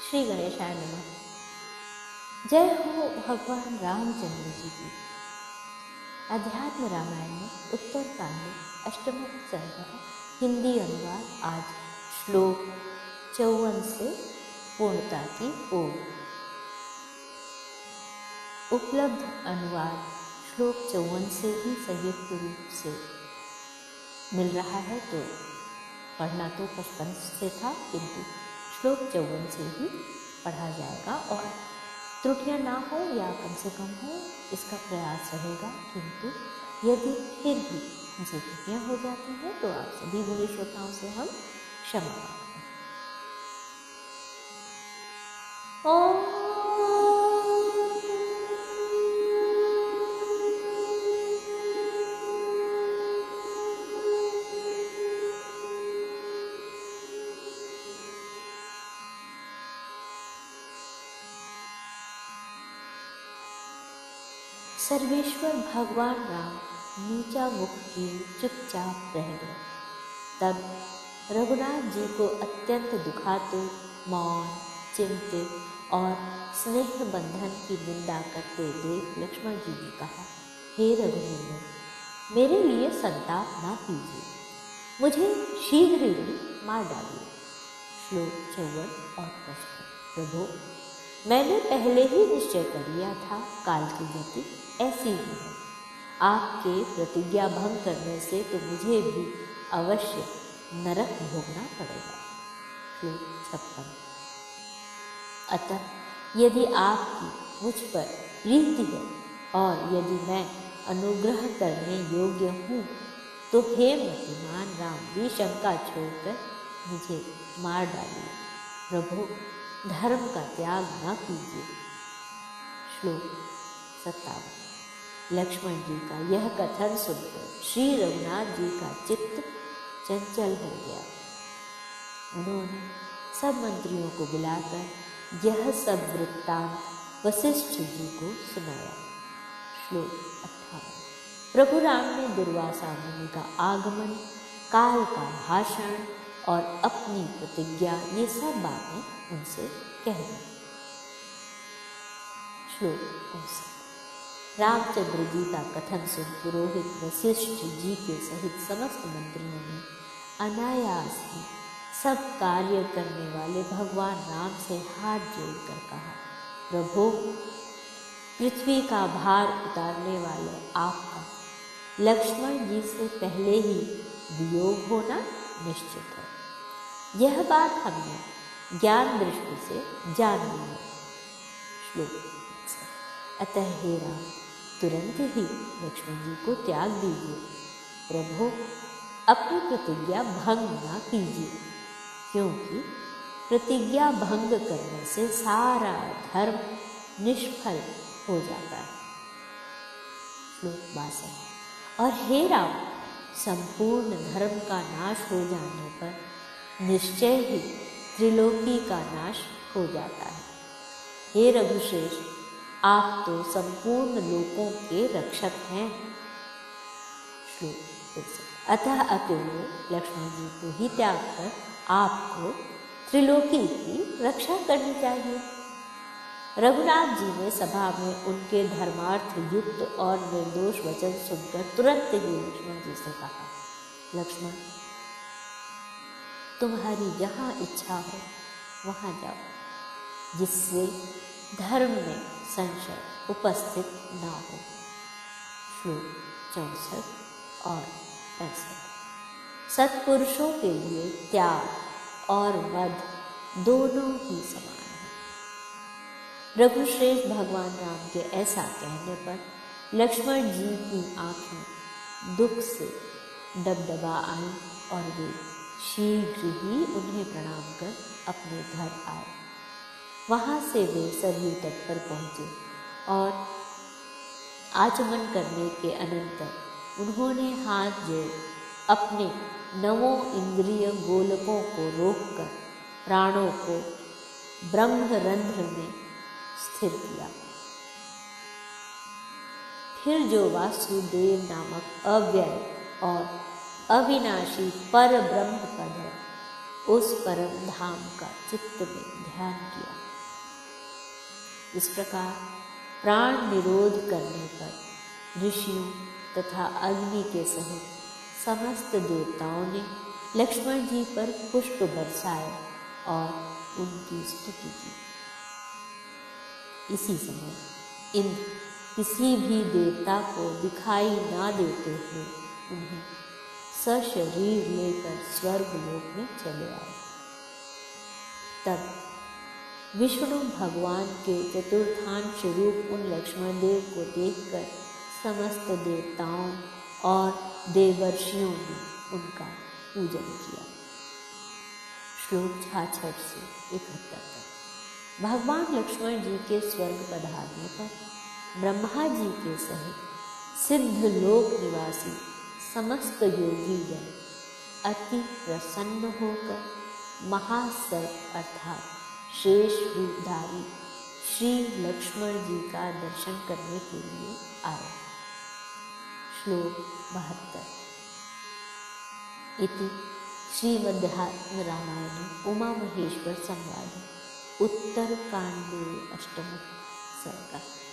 श्री गणेशाय नमः। जय हो भगवान रामचंद्र जी की। अध्यात्म रामायण में उत्तरकांड अष्टम सर्ग हिंदी अनुवाद आज श्लोक 54 से पूर्णता की ओर। उपलब्ध अनुवाद श्लोक 54 से ही संयुक्त रूप से मिल रहा है, तो पढ़ना तो 55 से था, किंतु श्लोक 54 से ही पढ़ा जाएगा और त्रुटियां ना हो या कम से कम हो इसका प्रयास रहेगा। किंतु यदि फिर भी हमसे त्रुटियां हो जाती हैं तो आप सभी गुणी श्रोताओं से हम क्षमा मांगते हैं। सर्वेश्वर भगवान राम नीचा मुख किए चुपचाप रह गए। तब रघुनाथ जी को अत्यंत दुखातुर, मौन, चिंतित और स्नेह बंधन की निंदा करते देख लक्ष्मण जी ने कहा, हे रघुनंदन, मेरे लिए संताप ना कीजिए, मुझे शीघ्र ही मार डालिए। श्लोक 54 और 55। प्रभु, मैंने पहले ही निश्चय कर लिया था, काल की गति ऐसी ही है। आपके प्रतिज्ञा भंग करने से तो मुझे भी अवश्य नरक भोगना पड़ेगा। श्लोक 56। अतः यदि आपकी मुझ पर प्रीति है और यदि मैं अनुग्रह करने योग्य हूँ, तो हे मतिमान राम जी, शंका छोड़कर मुझे मार डालिए। प्रभु, धर्म का त्याग न कीजिए। श्लोक 57। लक्ष्मण जी का यह कथन सुनकर श्री रघुनाथ जी का चित्त चंचल हो गया। उन्होंने सब मंत्रियों को बुलाकर यह सब वृत्तांत वशिष्ठ जी को सुनाया। श्लोक 58। प्रभु राम ने दुर्वासा मुनि का आगमन, काल का भाषण और अपनी प्रतिज्ञा, ये सब बातें उनसे कह दी। श्लोक 59। रामचंद्र जी का कथन सुन पुरोहित वशिष्ठ जी के सहित समस्त मंत्रियों ने अनायास ही सब कार्य करने वाले भगवान राम से हाथ जोड़कर कहा, प्रभु, पृथ्वी का भार उतारने वाले आपका लक्ष्मण जी से पहले ही वियोग होना निश्चित है। यह बात हमने ज्ञान दृष्टि से जान ली है। श्लोक 61। अतः हे राम, तुरंत ही लक्ष्मण जी को त्याग दीजिए। प्रभु, अपनी प्रतिज्ञा भंग ना कीजिए, क्योंकि प्रतिज्ञा भंग करने से सारा धर्म निष्फल हो जाता है। श्लोक 62। और हे राम, संपूर्ण धर्म का नाश हो जाने पर निश्चय ही त्रिलोकी का नाश हो जाता है। हे रघुश्रेष्ठ, आप तो संपूर्ण लोकों के रक्षक हैं। श्लोक 63। अतः अकेले लक्ष्मण जी को ही त्याग कर आपको त्रिलोकी की रक्षा करनी चाहिए। रघुनाथ जी ने सभा में उनके धर्मार्थ युक्त और निर्दोष वचन सुनकर तुरंत ही लक्ष्मण जी से कहा, लक्ष्मण, तुम्हारी जहाँ इच्छा हो वहाँ जाओ, जिससे धर्म में संशय उपस्थित न हो। श्लोक 64 और 65। सत्पुरुषों के लिए त्याग और वध दोनों ही समान है। रघुश्रेष्ठ भगवान राम के ऐसा कहने पर लक्ष्मण जी की आंखें दुख से डबडबा आईं और वे शीघ्र ही उन्हें प्रणाम कर अपने घर आए। वहाँ से वे सरयू तट पर पहुँचे और आचमन करने के अनंतर उन्होंने हाथ जोड़ अपने नवों इंद्रिय गोलकों को रोककर प्राणों को ब्रह्मरंध्र में स्थिर किया। फिर जो वासुदेव नामक अव्यय और अविनाशी पर ब्रह्म पद है, उस परम धाम का चित्त में ध्यान किया। इस प्रकार प्राण निरोध करने पर ऋषियों तथा अग्नि के सहित समस्त देवताओं ने लक्ष्मण जी पर पुष्प बरसाए और उनकी स्तुति की। इसी समय इंद्र किसी भी देवता को दिखाई ना देते हुए उन्हें सशरीर लेकर स्वर्ग लोक में चले आए। तब विष्णु भगवान के चतुर्थांश रूप उन लक्ष्मण देव को देखकर समस्त देवताओं और देवर्षियों ने उनका पूजन किया। श्लोक 66 से 71 तक। भगवान लक्ष्मण जी के स्वर्ग पधारने पर ब्रह्मा जी के सहित सिद्ध लोक निवासी समस्त योगी जन अति प्रसन्न होकर महासर्प अर्थात शेष रूपधारी श्री लक्ष्मण जी का दर्शन करने के लिए आए। श्लोक 72। इति श्रीमद्भागवते रामायणे उमा महेश्वर संवादे उत्तरकांडे अष्टमः सर्गः।